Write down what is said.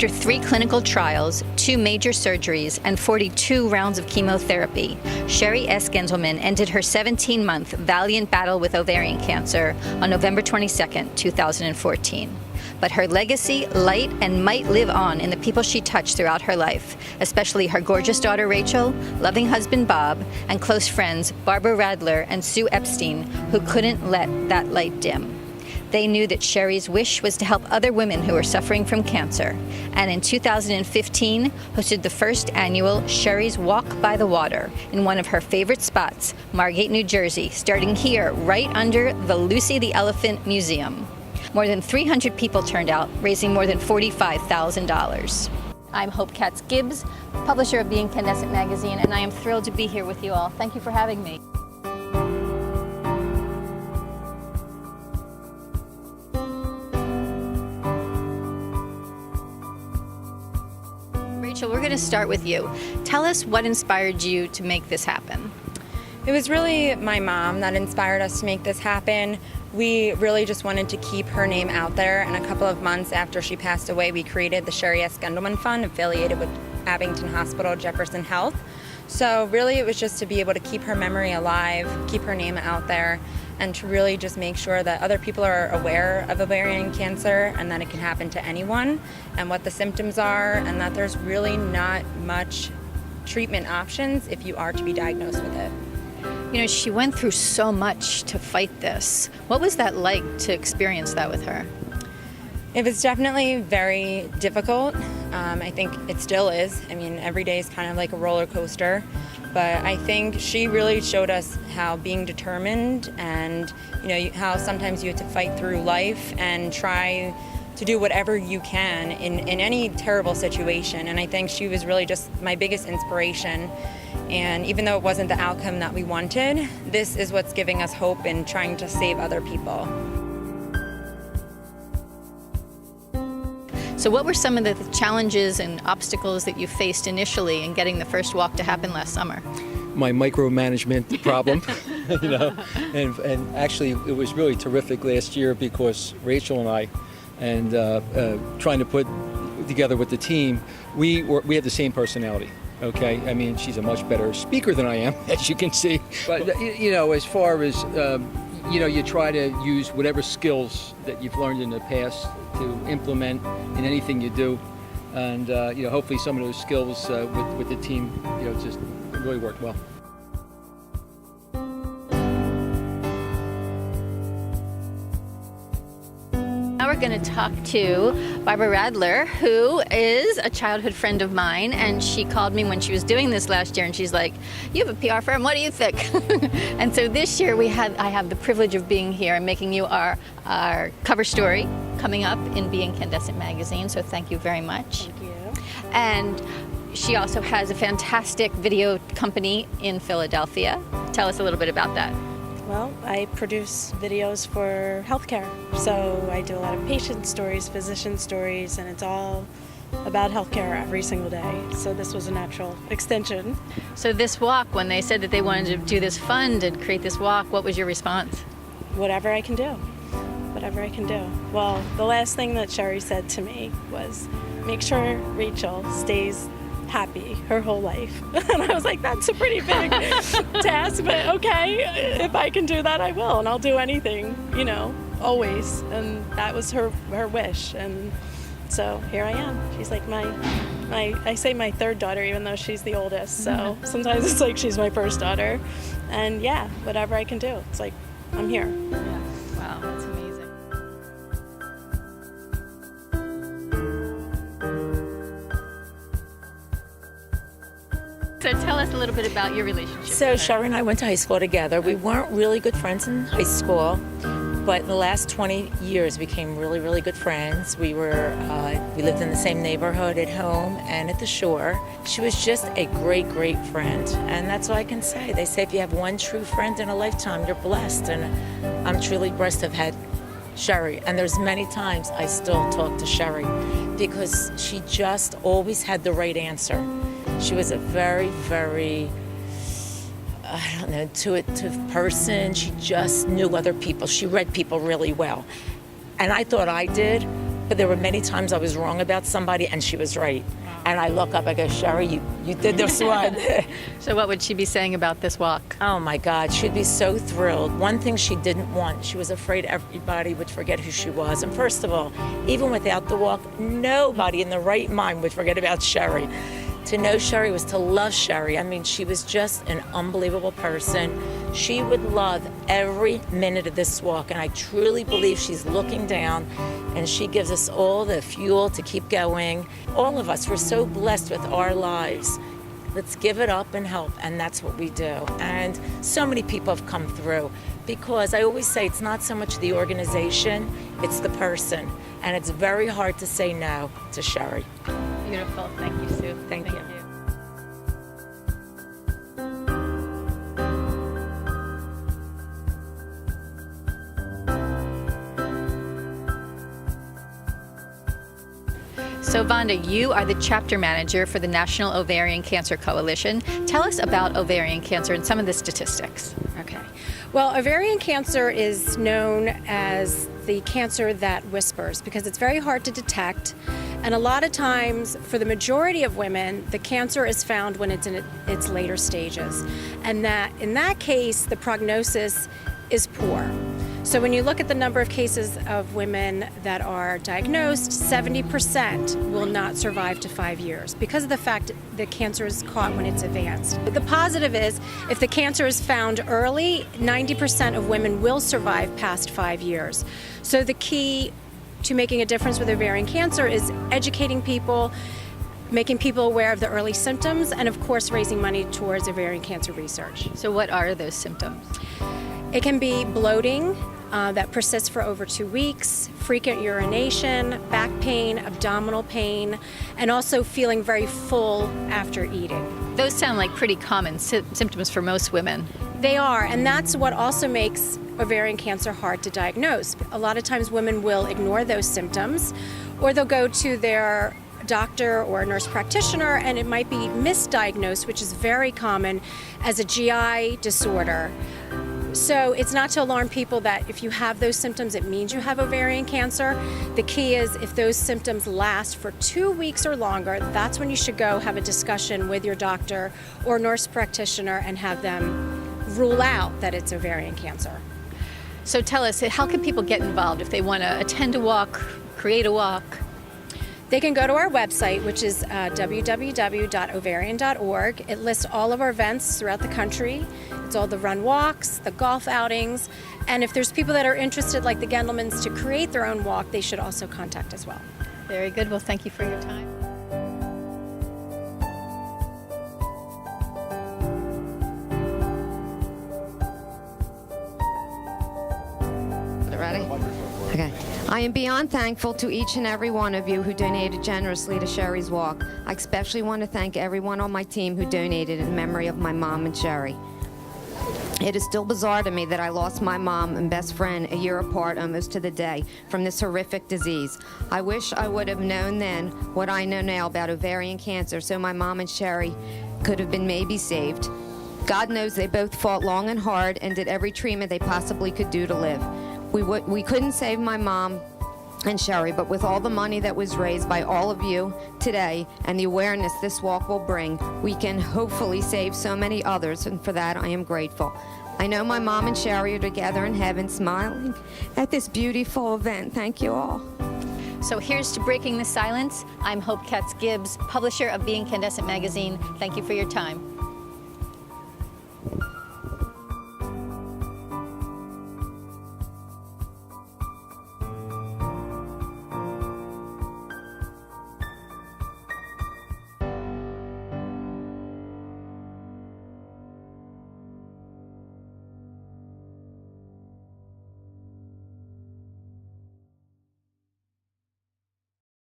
After 3 clinical trials, 2 major surgeries, and 42 rounds of chemotherapy, Sherri S. Gendelman ended her 17-month valiant battle with ovarian cancer on November 22, 2014. But her legacy, light, and might live on in the people she touched throughout her life, especially her gorgeous daughter Rachel, loving husband Bob, and close friends Barbara Radler and Sue Epstein, who couldn't let that light dim. They knew that Sherri's wish was to help other women who were suffering from cancer, and in 2015 hosted the first annual Sherri's Walk by the Water in one of her favorite spots, Margate, New Jersey, starting here right under the Lucy the Elephant Museum. More than 300 people turned out, raising more than $45,000. I'm Hope Katz-Gibbs, publisher of The Incandescent magazine, and I am thrilled to be here with you all. Thank you for having me. Rachel, we're going to start with you. Tell us what inspired you to make this happen. It was really my mom that inspired us to make this happen. We really just wanted to keep her name out there, and a couple of months after she passed away, we created the Sherri S. Gendelman Fund, affiliated with Abington Hospital, Jefferson Health. So really it was just to be able to keep her memory alive, keep her name out there, and to really just make sure that other people are aware of ovarian cancer and that it can happen to anyone and what the symptoms are, and that there's really not much treatment options if you are to be diagnosed with it. You know, she went through so much to fight this. What was that like to experience that with her? It was definitely very difficult. I think it still is. I mean, every day is kind of like a roller coaster. But I think she really showed us how being determined and, you know, how sometimes you have to fight through life and try to do whatever you can in any terrible situation. And I think she was really just my biggest inspiration. And even though it wasn't the outcome that we wanted, this is what's giving us hope in trying to save other people. So what were some of the challenges and obstacles that you faced initially in getting the first walk to happen last summer? My micromanagement problem, you know, and actually it was really terrific last year because Rachel and I, and trying to put together with the team, we had the same personality. Okay, I mean, she's a much better speaker than I am, as you can see. But you know, as far as you know, you try to use whatever skills that you've learned in the past to implement in anything you do, and you know, hopefully some of those skills with the team, you know, just really worked well. Now we're going to talk to Barbara Radler, who is a childhood friend of mine, and she called me when she was doing this last year, and she's like, "You have a PR firm, what do you think?" And so this year I have the privilege of being here and making you our cover story coming up in The Incandescent magazine, so thank you very much. Thank you. And she also has a fantastic video company in Philadelphia. Tell us a little bit about that. Well, I produce videos for healthcare. So I do a lot of patient stories, physician stories, and it's all about healthcare every single day. So this was a natural extension. So this walk, when they said that they wanted to do this fund and create this walk, what was your response? Whatever I can do. Whatever I can do. Well, the last thing that Sherri said to me was, make sure Rachel stays happy her whole life. And I was like, that's a pretty big task, but okay, if I can do that, I will, and I'll do anything, you know, always. And that was her wish, and so here I am. She's like I say my third daughter, even though she's the oldest, so sometimes it's like she's my first daughter. And yeah, whatever I can do, it's like, I'm here. Yeah. Wow, that's amazing. So tell us a little bit about your relationship. So Sherri and I went to high school together. We weren't really good friends in high school, but in the last 20 years we became really, really good friends. We lived in the same neighborhood at home and at the shore. She was just a great, great friend, and that's all I can say. They say if you have one true friend in a lifetime, you're blessed, and I'm truly blessed to have had Sherri. And there's many times I still talk to Sherri because she just always had the right answer. She was a very, very, I don't know, intuitive person. She just knew other people. She read people really well. And I thought I did, but there were many times I was wrong about somebody and she was right. And I look up, I go, Sherri, you did this one. So what would she be saying about this walk? Oh my God, she'd be so thrilled. One thing she didn't want, she was afraid everybody would forget who she was. And first of all, even without the walk, nobody in the right mind would forget about Sherri. To know Sherri was to love Sherri. I mean, she was just an unbelievable person. She would love every minute of this walk, and I truly believe she's looking down, and she gives us all the fuel to keep going. All of us, we're so blessed with our lives. Let's give it up and help, and that's what we do. And so many people have come through, because I always say it's not so much the organization, it's the person. And it's very hard to say no to Sherri. Beautiful. Thank you, Sue. Thank you. So, Vonda, you are the chapter manager for the National Ovarian Cancer Coalition. Tell us about ovarian cancer and some of the statistics. Okay. Well, ovarian cancer is known as the cancer that whispers because it's very hard to detect. And a lot of times, for the majority of women, the cancer is found when it's in its later stages. And that in that case, the prognosis is poor. So when you look at the number of cases of women that are diagnosed, 70% will not survive to 5 years because of the fact that cancer is caught when it's advanced. But the positive is, if the cancer is found early, 90% of women will survive past 5 years. So the key to making a difference with ovarian cancer is educating people, making people aware of the early symptoms, and of course raising money towards ovarian cancer research. So what are those symptoms? It can be bloating that persists for over 2 weeks, frequent urination, back pain, abdominal pain, and also feeling very full after eating. Those sound like pretty common symptoms for most women. They are, and that's what also makes ovarian cancer hard to diagnose. A lot of times women will ignore those symptoms, or they'll go to their doctor or a nurse practitioner and it might be misdiagnosed, which is very common, as a GI disorder. So it's not to alarm people that if you have those symptoms, it means you have ovarian cancer. The key is if those symptoms last for 2 weeks or longer, that's when you should go have a discussion with your doctor or nurse practitioner and have them rule out that it's ovarian cancer. So tell us, how can people get involved if they want to attend a walk, create a walk? They can go to our website, which is www.ovarian.org. It lists all of our events throughout the country. It's all the run walks, the golf outings, and if there's people that are interested, like the Gendelmans, to create their own walk, they should also contact as well. Very good. Well, thank you for your time. Ready? Okay. I am beyond thankful to each and every one of you who donated generously to Sherri's walk. I especially want to thank everyone on my team who donated in memory of my mom and Sherri. It is still bizarre to me that I lost my mom and best friend a year apart almost to the day from this horrific disease. I wish I would have known then what I know now about ovarian cancer so my mom and Sherri could have been maybe saved. God knows they both fought long and hard and did every treatment they possibly could do to live. We couldn't save my mom and Sherri, but with all the money that was raised by all of you today and the awareness this walk will bring, we can hopefully save so many others, and for that I am grateful. I know my mom and Sherri are together in heaven smiling at this beautiful event. Thank you all. So here's to breaking the silence. I'm Hope Katz-Gibbs, publisher of The Incandescent magazine. Thank you for your time.